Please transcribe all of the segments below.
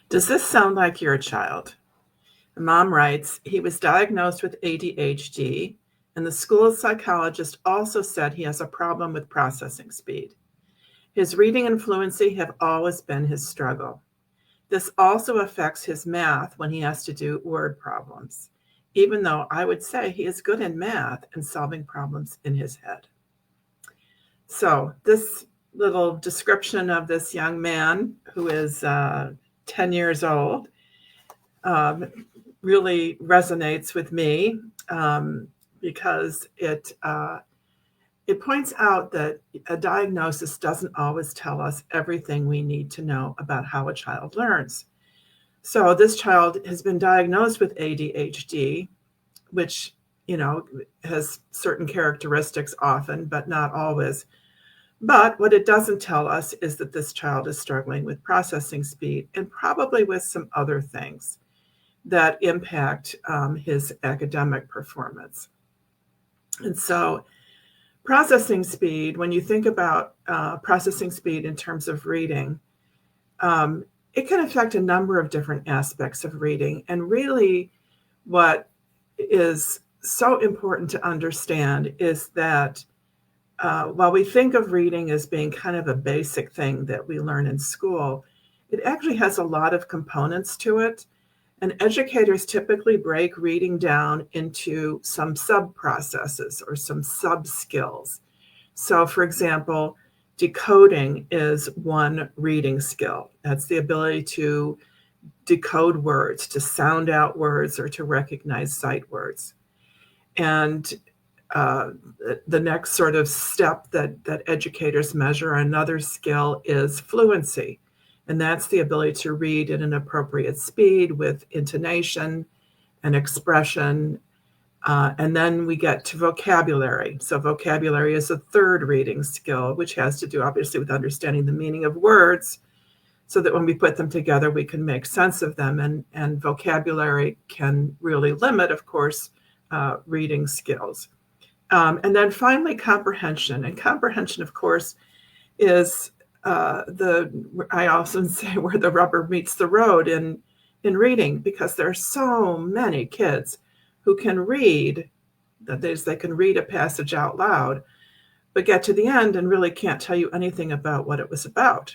Does this sound like your child? The mom writes, he was diagnosed with ADHD, and the school psychologist also said he has a problem with processing speed. His reading and fluency have always been his struggle. This also affects his math when he has to do word problems, even though I would say he is good in math and solving problems in his head. So this little description of this young man who is 10 years old really resonates with me because it points out that a diagnosis doesn't always tell us everything we need to know about how a child learns. So this child has been diagnosed with ADHD, which, has certain characteristics often, but not always. But what it doesn't tell us is that this child is struggling with processing speed and probably with some other things that impact his academic performance. And so processing speed, when you think about processing speed in terms of reading, it can affect a number of different aspects of reading. And really what is so important to understand is that while we think of reading as being kind of a basic thing that we learn in school, it actually has a lot of components to it. And educators typically break reading down into some sub-processes or some sub-skills. So, for example, decoding is one reading skill. That's the ability to decode words, to sound out words, or to recognize sight words. And the next sort of step that educators measure, another skill, is fluency. And that's the ability to read at an appropriate speed with intonation and expression. And then we get to vocabulary. So vocabulary is a third reading skill, which has to do obviously with understanding the meaning of words so that when we put them together, we can make sense of them. And vocabulary can really limit, of course, reading skills. And then finally, comprehension. And comprehension, of course, is I often say where the rubber meets the road in reading, because there are so many kids who can read, that is, they can read a passage out loud, but get to the end and really can't tell you anything about what it was about.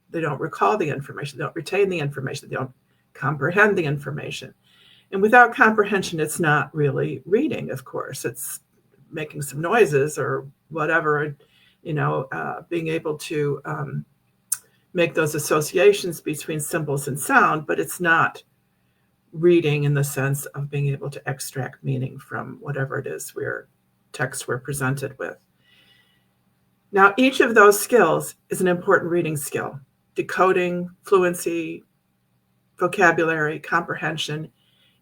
They don't recall the information, they don't retain the information, they don't comprehend the information. And without comprehension, it's not really reading, of course. It's making some noises or whatever, being able to make those associations between symbols and sound, but it's not reading in the sense of being able to extract meaning from whatever it is text we're presented with. Now, each of those skills is an important reading skill. Decoding, fluency, vocabulary, comprehension.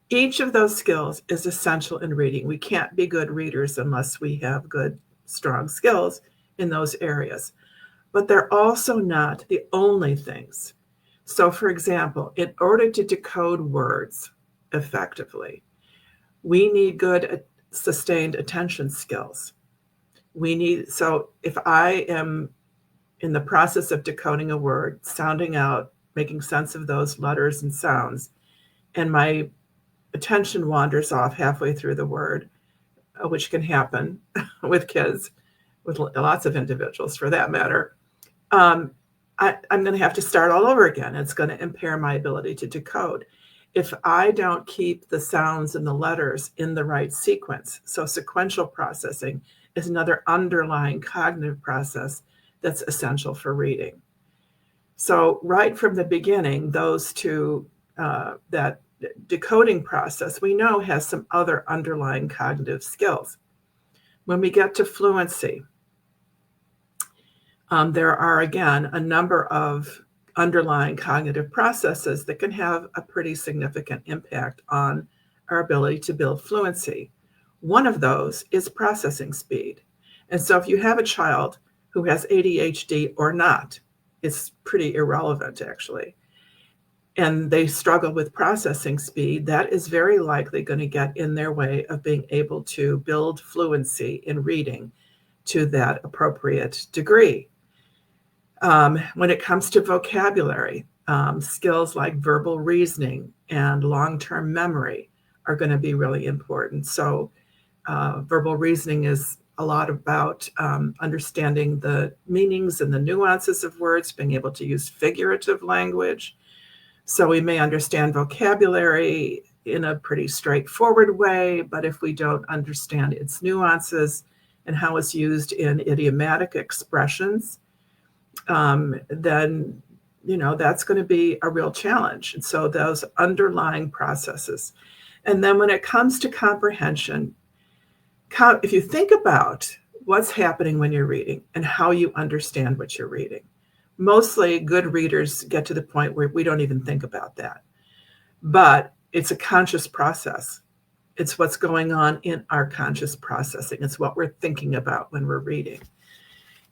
Each of those skills is essential in reading. We can't be good readers unless we have good, strong skills in those areas. But they're also not the only things. So, for example, in order to decode words effectively, we need good sustained attention skills. So if I am in the process of decoding a word, sounding out, making sense of those letters and sounds, and my attention wanders off halfway through the word, which can happen with kids, with lots of individuals for that matter, I'm going to have to start all over again. It's going to impair my ability to decode. If I don't keep the sounds and the letters in the right sequence, so sequential processing is another underlying cognitive process that's essential for reading. So right from the beginning, those two, that decoding process, we know has some other underlying cognitive skills. When we get to fluency, there are, again, a number of underlying cognitive processes that can have a pretty significant impact on our ability to build fluency. One of those is processing speed. And so if you have a child who has ADHD or not, it's pretty irrelevant, actually, and they struggle with processing speed, that is very likely going to get in their way of being able to build fluency in reading to that appropriate degree. When it comes to vocabulary, Skills like verbal reasoning and long-term memory are going to be really important. So verbal reasoning is a lot about understanding the meanings and the nuances of words, being able to use figurative language. So we may understand vocabulary in a pretty straightforward way, but if we don't understand its nuances and how it's used in idiomatic expressions, then that's going to be a real challenge. And so those underlying processes. And then when it comes to comprehension, if you think about what's happening when you're reading and how you understand what you're reading, mostly good readers get to the point where we don't even think about that. But it's a conscious process. It's what's going on in our conscious processing. It's what we're thinking about when we're reading.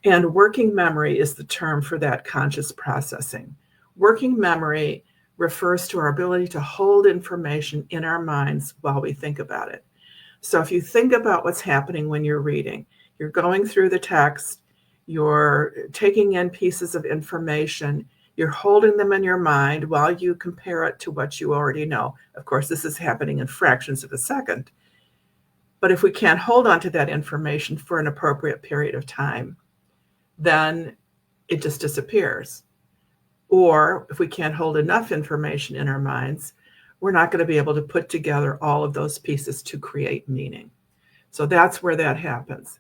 And working memory is the term for that conscious processing. Working memory refers to our ability to hold information in our minds while we think about it. So if you think about what's happening when you're reading, you're going through the text, you're taking in pieces of information, you're holding them in your mind while you compare it to what you already know. Of course, this is happening in fractions of a second. But if we can't hold on to that information for an appropriate period of time, then it just disappears. Or if we can't hold enough information in our minds, we're not going to be able to put together all of those pieces to create meaning. So that's where that happens.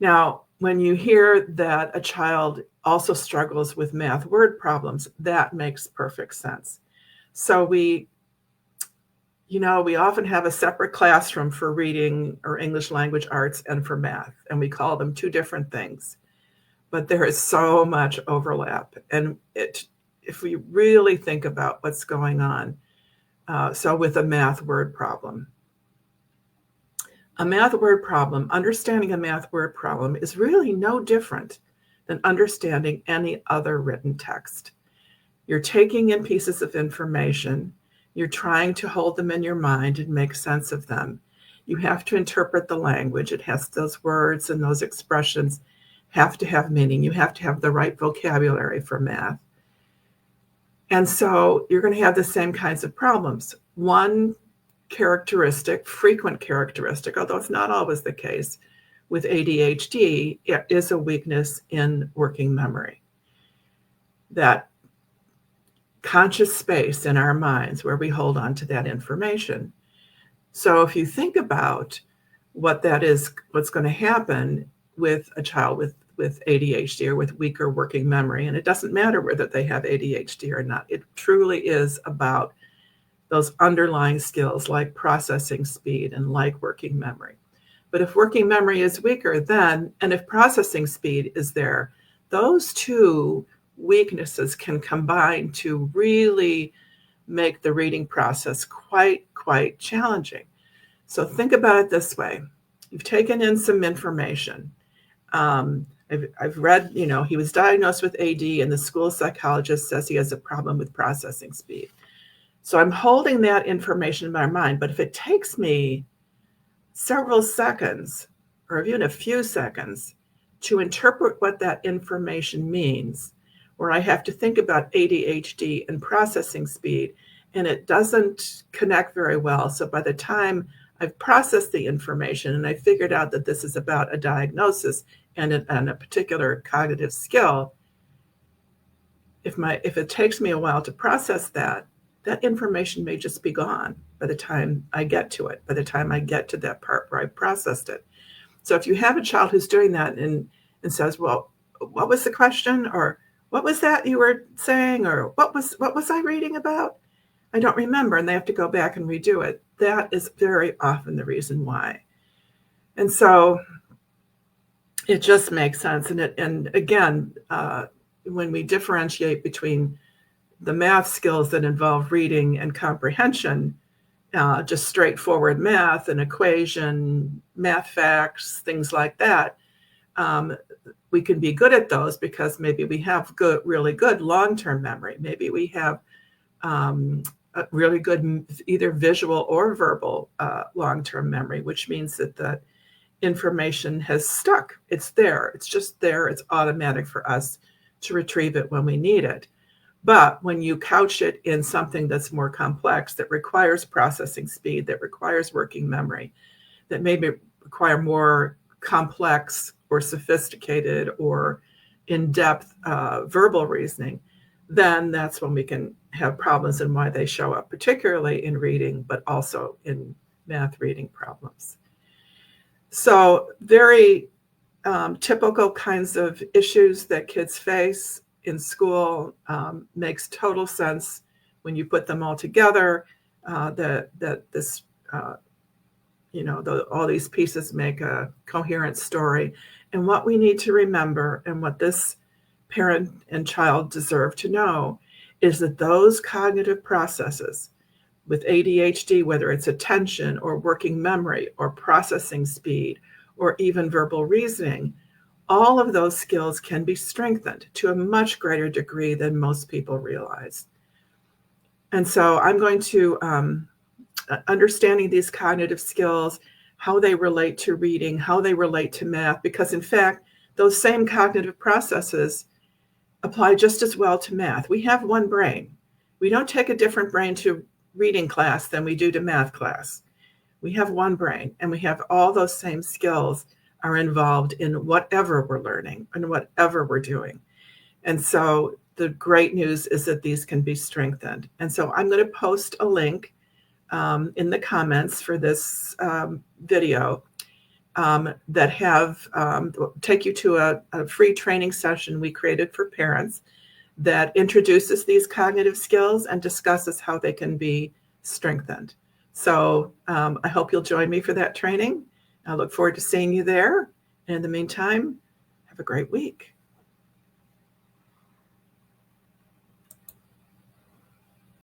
Now, when you hear that a child also struggles with math word problems, that makes perfect sense. So we often have a separate classroom for reading or English language arts and for math, and we call them two different things. But there is so much overlap. And if we really think about what's going on, so with a math word problem, understanding a math word problem is really no different than understanding any other written text. You're taking in pieces of information, you're trying to hold them in your mind and make sense of them. You have to interpret the language. It has those words and those expressions have to have meaning. You have to have the right vocabulary for math. And so you're going to have the same kinds of problems. One frequent characteristic, although it's not always the case, with ADHD is a weakness in working memory. That conscious space in our minds where we hold on to that information. So if you think about what that is, what's going to happen with a child with ADHD or with weaker working memory, and it doesn't matter whether they have ADHD or not, it truly is about those underlying skills like processing speed and like working memory. But if working memory is weaker, and if processing speed is there, those two weaknesses can combine to really make the reading process quite challenging. So think about it this way. You've taken in some information. I've read, he was diagnosed with AD and the school psychologist says he has a problem with processing speed. So I'm holding that information in my mind, but if it takes me several seconds or even a few seconds to interpret what that information means, where I have to think about ADHD and processing speed, and it doesn't connect very well. So by the time I've processed the information and I figured out that this is about a diagnosis and a particular cognitive skill, if it takes me a while to process that information may just be gone by the time I get to it, by the time I get to that part where I processed it. So if you have a child who's doing that and says, well, what was the question? Or what was that you were saying? Or what was I reading about? I don't remember. And they have to go back and redo it. That is very often the reason why. And so it just makes sense. And again, when we differentiate between the math skills that involve reading and comprehension, just straightforward math, an equation, math facts, things like that, we can be good at those because maybe we have really good long-term memory. Maybe we have a really good either visual or verbal long-term memory, which means that the information has stuck. It's there. It's just there. It's automatic for us to retrieve it when we need it. But when you couch it in something that's more complex, that requires processing speed, that requires working memory, that maybe require more complex or sophisticated or in-depth verbal reasoning, then that's when we can have problems and why they show up, particularly in reading, but also in math reading problems. So very typical kinds of issues that kids face in school. Makes total sense when you put them all together, that this all these pieces make a coherent story. And what we need to remember, and what this parent and child deserve to know, is that those cognitive processes with ADHD, whether it's attention or working memory or processing speed or even verbal reasoning, all of those skills can be strengthened to a much greater degree than most people realize. And so I'm going to understanding these cognitive skills, how they relate to reading, how they relate to math, because in fact, those same cognitive processes apply just as well to math. We have one brain. We don't take a different brain to reading class than we do to math class. We have one brain, and we have all those same skills are involved in whatever we're learning and whatever we're doing. And so the great news is that these can be strengthened. And so I'm going to post a link in the comments for this video that take you to a free training session we created for parents that introduces these cognitive skills and discusses how they can be strengthened. So I hope you'll join me for that training. I look forward to seeing you there. And in the meantime, have a great week.